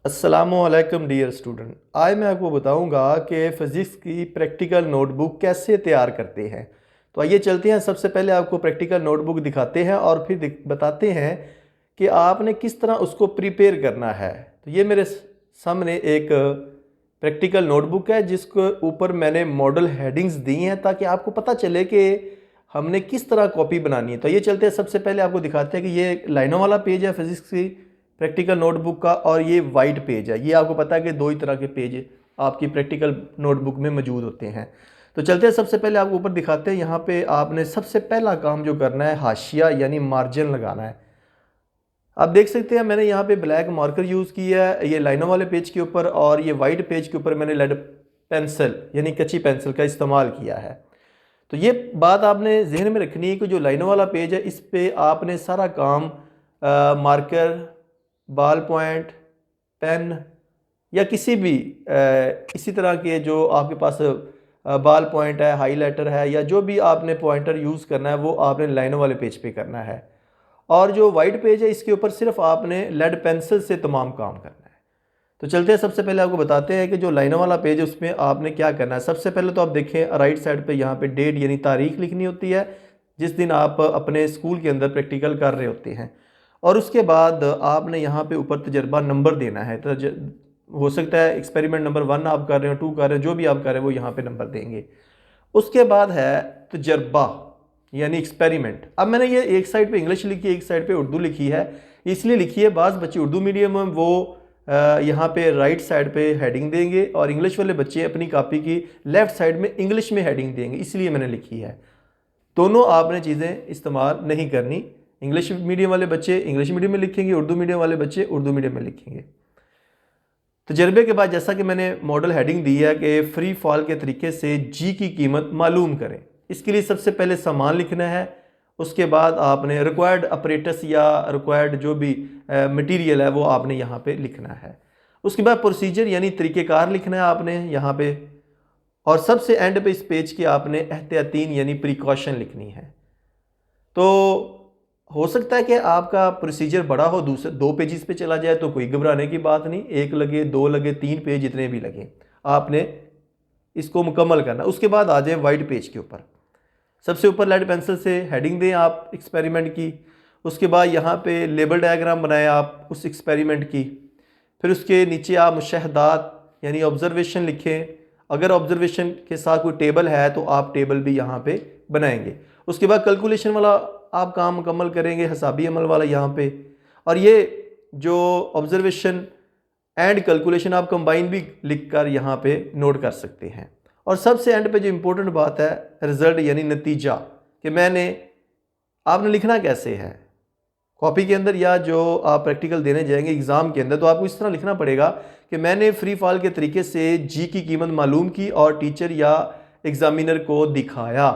अस्सलामुअलैकुम dear student. आज मैं आपको बताऊंगा कि फ़िज़िक्स की प्रैक्टिकल नोटबुक कैसे तैयार करते हैं। तो आइए चलते हैं, सबसे पहले आपको प्रैक्टिकल नोटबुक दिखाते हैं और फिर बताते हैं कि आपने किस तरह उसको प्रिपेयर करना है। तो ये मेरे सामने एक प्रैक्टिकल नोटबुक है जिसके ऊपर मैंने मॉडल हेडिंग्स दी हैं ताकि आपको पता चले कि हमने किस तरह कॉपी बनानी है। तो ये चलते हैं, सबसे पहले आपको दिखाते हैं कि ये लाइनों वाला पेज है फिज़िक्स की प्रैक्टिकल नोटबुक का और ये वाइट पेज है। ये आपको पता है कि दो ही तरह के पेज आपकी प्रैक्टिकल नोटबुक में मौजूद होते हैं। तो चलते हैं, सबसे पहले आपको ऊपर दिखाते हैं। यहाँ पे आपने सबसे पहला काम जो करना है हाशिया यानी मार्जिन लगाना है। आप देख सकते हैं मैंने यहाँ पे ब्लैक मार्कर यूज़ किया है ये लाइनों वाले पेज के ऊपर, और ये वाइट पेज के ऊपर मैंने लेड पेंसिल यानी कच्ची पेंसिल का इस्तेमाल किया है। तो ये बात आपने जहन में रखनी है कि जो लाइनों वाला पेज है इस पे आपने सारा काम मार्कर, बॉल पॉइंट, पेन या किसी भी इसी तरह के जो आपके पास बॉल पॉइंट है, हाईलाइटर है, या जो भी आपने पॉइंटर यूज़ करना है वो आपने लाइनों वाले पेज पे करना है। और जो वाइट पेज है इसके ऊपर सिर्फ आपने लेड पेंसिल से तमाम काम करना है। तो चलते हैं, सबसे पहले आपको बताते हैं कि जो लाइनों वाला पेज है उसमें आपने क्या करना है। सबसे पहले तो आप देखें राइट साइड पे यहाँ पे डेट यानी तारीख लिखनी होती है जिस दिन आप अपने स्कूल के अंदर प्रैक्टिकल कर रहे होते हैं। और उसके बाद आपने यहाँ पे ऊपर तजर्बा नंबर देना है। हो सकता है एक्सपेरिमेंट नंबर 1 आप कर रहे हो, 2 कर रहे हो, जो भी आप कर रहे हो वो यहाँ पे नंबर देंगे। उसके बाद है तजर्बा यानी एक्सपेरिमेंट। अब मैंने ये एक साइड पे इंग्लिश लिखी है, एक साइड पे उर्दू लिखी है। इसलिए लिखी है, बाज़ बच्चे उर्दू मीडियम में वो यहाँ पे राइट साइड पे हेडिंग देंगे और इंग्लिश वाले बच्चे अपनी कॉपी की लेफ़्ट साइड में इंग्लिश में हेडिंग देंगे, इसलिए मैंने लिखी है। दोनों आपने चीज़ें इस्तेमाल नहीं करनी। इंग्लिश मीडियम वाले बच्चे इंग्लिश मीडियम में लिखेंगे, उर्दू मीडियम वाले बच्चे उर्दू मीडियम में लिखेंगे। तजर्बे के बाद जैसा कि मैंने मॉडल हेडिंग दी है कि फ्री फॉल के तरीके से जी की कीमत मालूम करें। इसके लिए सबसे पहले सामान लिखना है, उसके बाद आपने रिक्वायर्ड अपरेटस या रिक्वायर्ड जो भी मटेरियल है वो आपने यहाँ पे लिखना है। उसके बाद प्रोसीजर यानी तरीक़ेकार लिखना है आपने यहाँ पे, और सबसे एंड पे इस पेज की आपने एहतियातीन यानी प्रिकॉशन लिखनी है। तो हो सकता है कि आपका प्रोसीजर बड़ा हो, दूसरे 2 पेजेस पे चला जाए, तो कोई घबराने की बात नहीं। 1 लगे, 2 लगे, 3 पेज, जितने भी लगे आपने इसको मुकम्मल करना। उसके बाद आ जाए वाइट पेज के ऊपर। सबसे ऊपर लेड पेंसिल से हेडिंग दें आप एक्सपेरिमेंट की। उसके बाद यहाँ पे लेबल डायग्राम बनाएं आप उस एक्सपेरिमेंट की। फिर उसके नीचे आप मुशाहदात यानी ऑब्जर्वेशन लिखें। अगर ऑब्जर्वेशन के साथ कोई टेबल है तो आप टेबल भी यहाँ पे बनाएंगे। उसके बाद कैलकुलेशन वाला आप काम मुकम्मल करेंगे, हिसाबी अमल वाला यहाँ पे। और ये जो ऑब्जर्वेशन एंड कैलकुलेशन आप कंबाइन भी लिखकर यहाँ पे नोट कर सकते हैं। और सबसे एंड पे जो इम्पोर्टेंट बात है रिजल्ट यानी नतीजा, कि आपने लिखना कैसे है कॉपी के अंदर या जो आप प्रैक्टिकल देने जाएंगे एग्ज़ाम के अंदर। तो आपको इस तरह लिखना पड़ेगा कि मैंने फ्री फॉल के तरीके से जी की कीमत मालूम की और टीचर या एग्ज़ामिनर को दिखाया।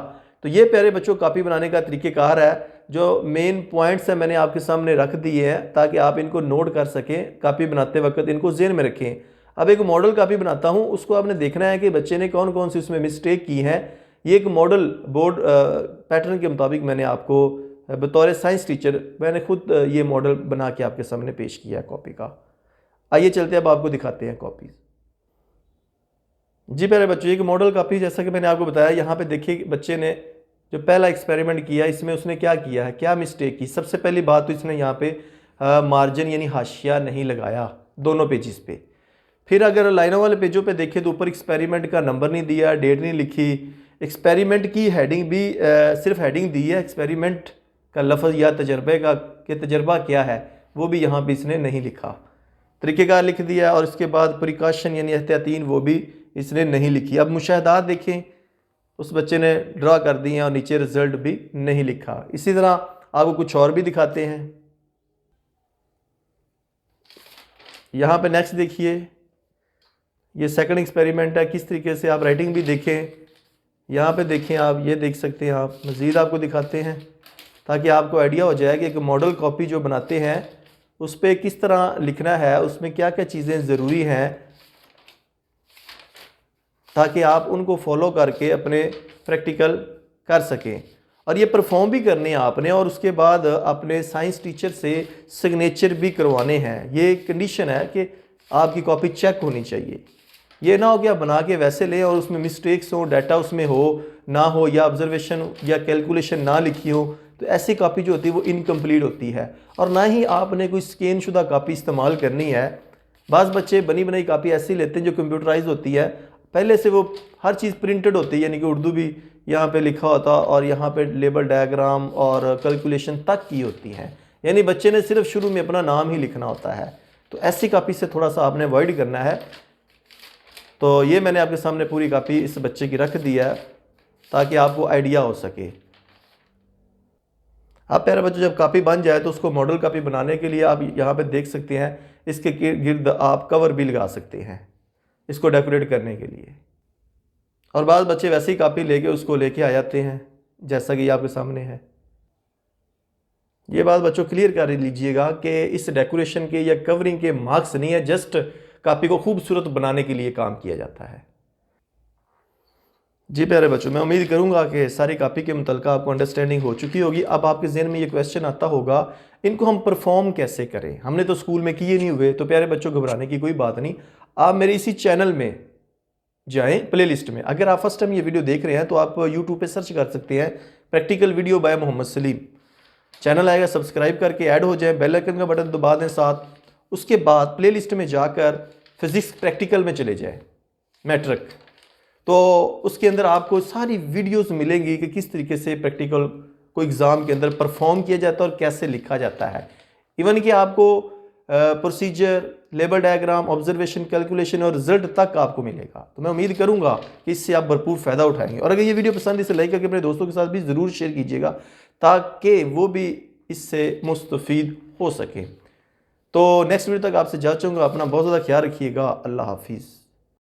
तो ये प्यारे बच्चों कॉपी बनाने का तरीक़ेकार है। जो मेन पॉइंट्स हैं मैंने आपके सामने रख दिए हैं ताकि आप इनको नोट कर सकें, कॉपी बनाते वक्त इनको ज़हन में रखें। अब एक मॉडल कॉपी बनाता हूँ, उसको आपने देखना है कि बच्चे ने कौन कौन सी उसमें मिस्टेक की है। ये एक मॉडल बोर्ड पैटर्न के मुताबिक मैंने आपको बतौर साइंस टीचर मैंने खुद ये मॉडल बना के आपके सामने पेश किया है कॉपी का। आइए चलते हैं, अब आपको दिखाते हैं कॉपी। जी प्यारे बच्चों, एक मॉडल कॉपी जैसा कि मैंने आपको बताया, यहाँ पे देखिए बच्चे ने जो पहला एक्सपेरिमेंट किया इसमें उसने क्या किया है, क्या मिस्टेक की। सबसे पहली बात तो इसने यहाँ पे मार्जिन यानी हाशिया नहीं लगाया दोनों पेजेस पे। फिर अगर लाइनों वाले पेजों पे देखें तो ऊपर एक्सपेरिमेंट का नंबर नहीं दिया, डेट नहीं लिखी। एक्सपेरिमेंट की हेडिंग भी सिर्फ हेडिंग दी है, एक्सपेरिमेंट का लफ्ज़ या तजर्बे का कि तजर्बा क्या है वो भी यहाँ पे इसने नहीं लिखा। तरीक़ेकार लिख दिया और उसके बाद प्रिकॉशन यानी एहतियातीन वो भी इसने नहीं लिखी। अब मुशाहदात देखें, उस बच्चे ने ड्रा कर दिए और नीचे रिजल्ट भी नहीं लिखा। इसी तरह आपको कुछ और भी दिखाते हैं। यहाँ पे नेक्स्ट देखिए, ये सेकंड एक्सपेरिमेंट है। किस तरीके से आप राइटिंग भी देखें, यहाँ पे देखें, आप ये देख सकते हैं। आप मज़ीद आपको दिखाते हैं ताकि आपको आइडिया हो जाए कि एक मॉडल कॉपी जो बनाते हैं उस पर किस तरह लिखना है, उसमें क्या क्या चीज़ें ज़रूरी हैं, ताकि आप उनको फॉलो करके अपने प्रैक्टिकल कर सकें। और ये परफॉर्म भी करने हैं आपने, और उसके बाद अपने साइंस टीचर से सिग्नेचर भी करवाने हैं। ये कंडीशन है कि आपकी कॉपी चेक होनी चाहिए। ये ना हो कि आप बना के वैसे लें और उसमें मिस्टेक्स हो, डाटा उसमें हो ना हो, या ऑब्जर्वेशन या कैलकुलेशन ना लिखी हो, तो ऐसी कॉपी जो होती है वो इनकम्प्लीट होती है। और ना ही आपने कोई स्कैन शुदा कॉपी इस्तेमाल करनी है। बाज़ बच्चे बनी बनाई कॉपी ऐसी लेते हैं जो कंप्यूटराइज होती है, पहले से वो हर चीज़ प्रिंटेड होती है, यानी कि उर्दू भी यहाँ पे लिखा होता और यहाँ पे लेबल डायग्राम और कैलकुलेशन तक की होती है, यानी बच्चे ने सिर्फ शुरू में अपना नाम ही लिखना होता है। तो ऐसी कॉपी से थोड़ा सा आपने अवॉइड करना है। तो ये मैंने आपके सामने पूरी कॉपी इस बच्चे की रख दी है ताकि आपको आइडिया हो सके। अब प्यारे बच्चों, जब कॉपी बन जाए तो उसको मॉडल कॉपी बनाने के लिए आप यहाँ पे देख सकते हैं, इसके गिर्द आप कवर भी लगा सकते हैं इसको डेकोरेट करने के लिए। और बाद बच्चे वैसे ही कॉपी लेके उसको लेके आ जाते हैं जैसा कि आपके सामने है। ये बात बच्चों क्लियर कर लीजिएगा कि इस डेकोरेशन के या कवरिंग के मार्क्स नहीं है, जस्ट कॉपी को खूबसूरत बनाने के लिए काम किया जाता है। जी प्यारे बच्चों, मैं उम्मीद करूंगा कि सारी कॉपी के मुतल्लिक़ आपको अंडरस्टैंडिंग हो चुकी होगी। अब आपके ज़हन में ये क्वेश्चन आता होगा, इनको हम परफॉर्म कैसे करें, हमने तो स्कूल में किए नहीं हुए। तो प्यारे बच्चों, घबराने की कोई बात नहीं, आप मेरे इसी चैनल में जाएं, प्लेलिस्ट में। अगर आप फर्स्ट टाइम ये वीडियो देख रहे हैं तो आप यूट्यूब पे सर्च कर सकते हैं practical video by Mohammad Salim, channel आएगा, सब्सक्राइब करके ऐड हो जाए, बेल आइकन का बटन दबा दें साथ। उसके बाद प्लेलिस्ट में जाकर फिजिक्स प्रैक्टिकल में चले जाएं, मैट्रिक, तो उसके अंदर आपको सारी वीडियोस मिलेंगी कि किस तरीके से प्रैक्टिकल को एग्ज़ाम के अंदर परफॉर्म किया जाता है और कैसे लिखा जाता है। इवन कि आपको procedure, label diagram, observation, calculation और रिजल्ट तक आपको मिलेगा। तो मैं उम्मीद करूंगा कि इससे आप भरपूर फ़ायदा उठाएंगे। और अगर ये वीडियो पसंद, इसे लाइक करके अपने दोस्तों के साथ भी ज़रूर शेयर कीजिएगा ताकि वो भी इससे मुस्तफ़ीद हो सके। तो नेक्स्ट वीडियो तक आपसे जा चाहूँगा। अपना बहुत ज़्यादा ख्याल रखिएगा। अल्लाह हाफिज़।